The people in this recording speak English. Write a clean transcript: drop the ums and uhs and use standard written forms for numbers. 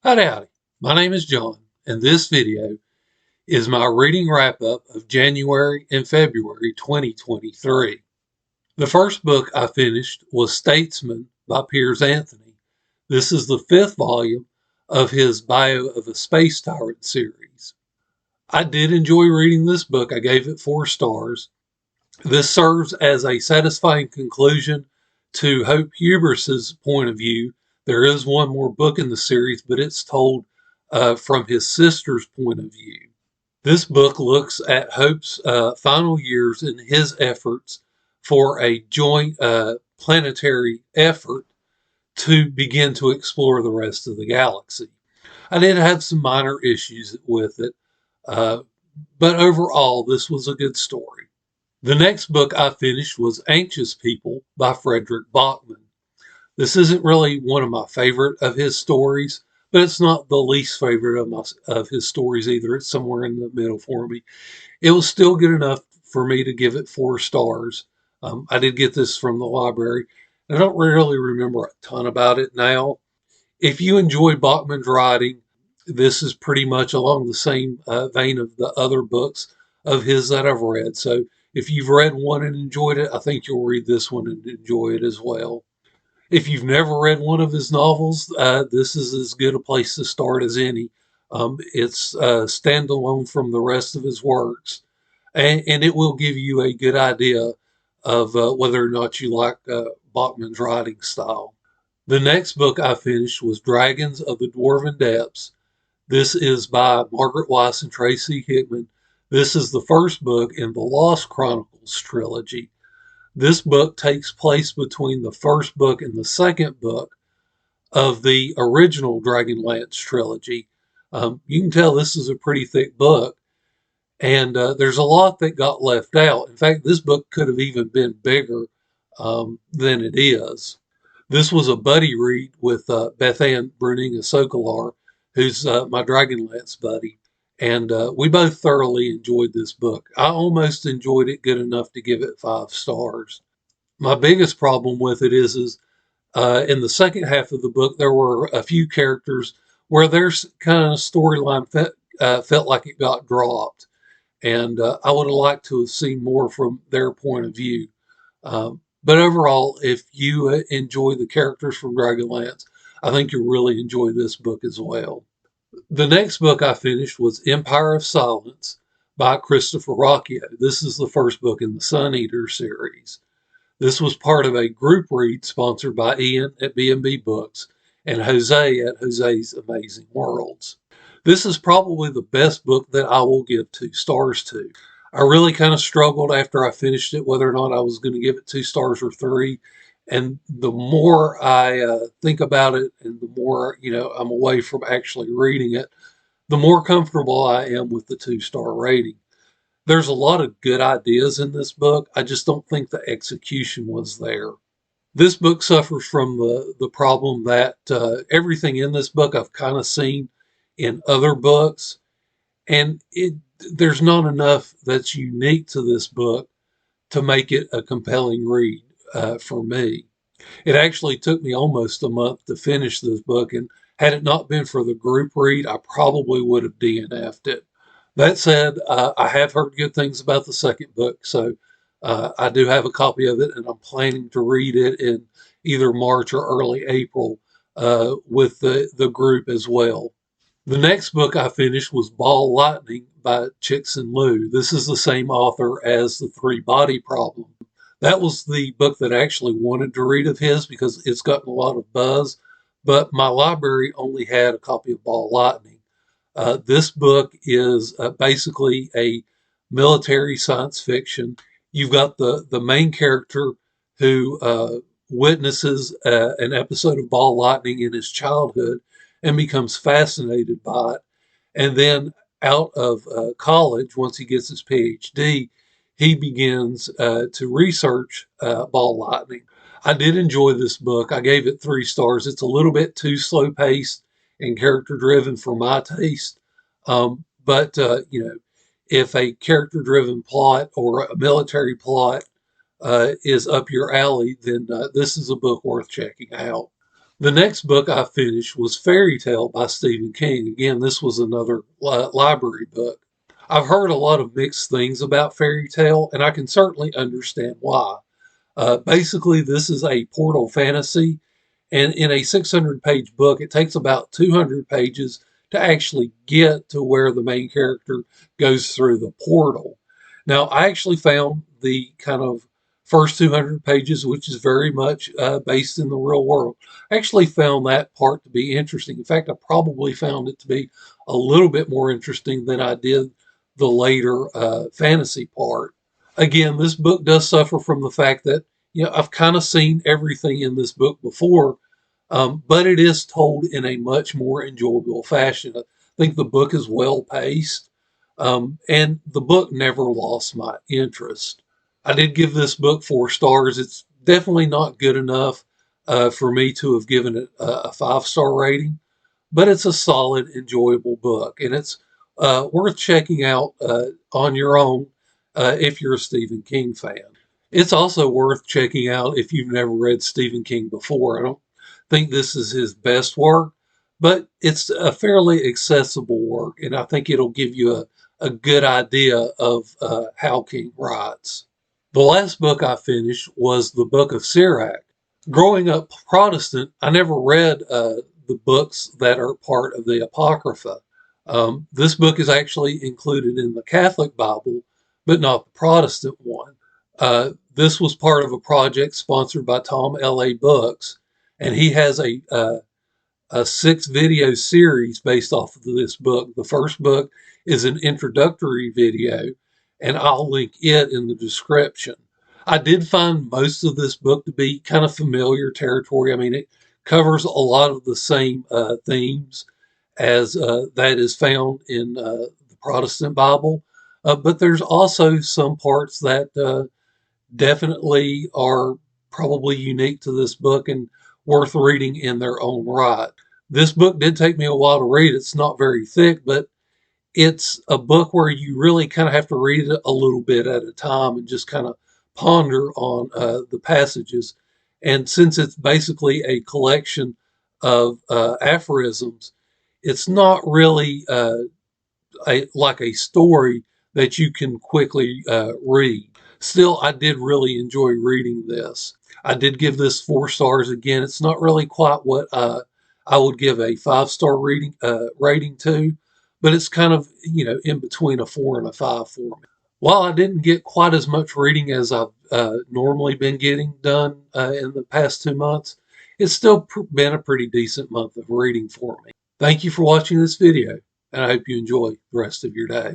Howdy. My name is John, and this video is my reading wrap-up of January and February 2023. The first book I finished was Statesman by Piers. This is the fifth volume of his Bio of a Space Tyrant series. I did enjoy reading this book. I gave it 4 stars. This serves as a satisfying conclusion to Hope Hubris's point of view. There is one more book in the series, but it's told from his sister's point of view. This book looks at Hope's final years and his efforts for a joint planetary effort to begin to explore the rest of the galaxy. I did have some minor issues with it, but overall, this was a good story. The next book I finished was Anxious People by Fredrik Backman. This isn't really one of my favorite of his stories, but it's not the least favorite of his stories either. It's somewhere in the middle for me. It was still good enough for me to give it 4 stars. I did get this from the library. I don't really remember a ton about it now. If you enjoy Backman's writing, this is pretty much along the same vein of the other books of his that I've read. So if you've read one and enjoyed it, I think you'll read this one and enjoy it as well. If you've never read one of his novels, this is as good a place to start as any. It's standalone from the rest of his works, and it will give you a good idea of whether or not you like Backman's writing style. The next book I finished was Dragons of the Dwarven Depths. This is by Margaret, Weis, and Tracy, Hickman. This is the first book in the Lost Chronicles trilogy. This book takes place between the first book and the second book of the original Dragonlance trilogy. You can tell this is a pretty thick book, and there's a lot that got left out. In fact, this book could have even been bigger than it is. This was a buddy read with Beth Ann Bruning, a socolar, who's my Dragonlance buddy. And we both thoroughly enjoyed this book. I almost enjoyed it good enough to give it 5 stars. My biggest problem with it is in the second half of the book, there were a few characters where their kind of storyline felt like it got dropped. And I would have liked to have seen more from their point of view. But overall, if you enjoy the characters from Dragonlance, I think you'll really enjoy this book as well. The next book I finished was Empire of Silence by Christopher Ruocchio. This is the first book in the Sun Eater series. This was part of a group read sponsored by Ian at B&B Books and Jose at Jose's Amazing Worlds. This is probably the best book that I will give 2 stars to. I really kind of struggled after I finished it whether or not I was going to give it 2 stars or 3. And the more I think about it and the more, I'm away from actually reading it, the more comfortable I am with the 2-star rating. There's a lot of good ideas in this book. I just don't think the execution was there. This book suffers from the problem that everything in this book I've kind of seen in other books. And there's not enough that's unique to this book to make it a compelling read. For me. It actually took me almost a month to finish this book, and had it not been for the group read, I probably would have DNF'd it. That said, I have heard good things about the second book, so I do have a copy of it, and I'm planning to read it in either March or early April with the group as well. The next book I finished was Ball Lightning by Cixin Liu. This is the same author as The 3-Body Problem. That was the book that I actually wanted to read of his because it's gotten a lot of buzz, but my library only had a copy of Ball Lightning. This book is basically a military science fiction. You've got the main character who witnesses an episode of Ball Lightning in his childhood and becomes fascinated by it. And then out of college, once he gets his PhD, he begins to research Ball Lightning. I did enjoy this book. I gave it 3 stars. It's a little bit too slow paced and character driven for my taste. But if a character driven plot or a military plot is up your alley, then this is a book worth checking out. The next book I finished was Fairy Tale by Stephen King. Again, this was another library book. I've heard a lot of mixed things about Fairy Tale, and I can certainly understand why. Basically, this is a portal fantasy, and in a 600-page book, it takes about 200 pages to actually get to where the main character goes through the portal. Now, I actually found the kind of first 200 pages, which is very much based in the real world. I actually found that part to be interesting. In fact, I probably found it to be a little bit more interesting than I did the later fantasy part. Again, this book does suffer from the fact that I've kind of seen everything in this book before, but it is told in a much more enjoyable fashion. I think the book is well paced, and the book never lost my interest. I did give this book 4 stars. It's definitely not good enough for me to have given it a 5-star rating, but it's a solid, enjoyable book, and it's worth checking out on your own if you're a Stephen King fan. It's also worth checking out if you've never read Stephen King before. I don't think this is his best work, but it's a fairly accessible work, and I think it'll give you a good idea of how King writes. The last book I finished was the Book of Sirach. Growing up Protestant, I never read the books that are part of the Apocrypha. This book is actually included in the Catholic Bible, but not the Protestant one. This was part of a project sponsored by Tom L.A. Books, and he has a 6-video series based off of this book. The first book is an introductory video, and I'll link it in the description. I did find most of this book to be kind of familiar territory. I mean, it covers a lot of the same themes as that is found in the Protestant Bible, but there's also some parts that definitely are probably unique to this book and worth reading in their own right. This book did take me a while to read. It's not very thick, but it's a book where you really kind of have to read it a little bit at a time and just kind of ponder on the passages. And since it's basically a collection of aphorisms, it's not really like a story that you can quickly read. Still, I did really enjoy reading this. I did give this 4 stars. Again, it's not really quite what I would give a 5-star rating to, but it's kind of, in between a 4 and a 5 for me. While I didn't get quite as much reading as I've normally been getting done in the past 2 months, it's still been a pretty decent month of reading for me. Thank you for watching this video, and I hope you enjoy the rest of your day.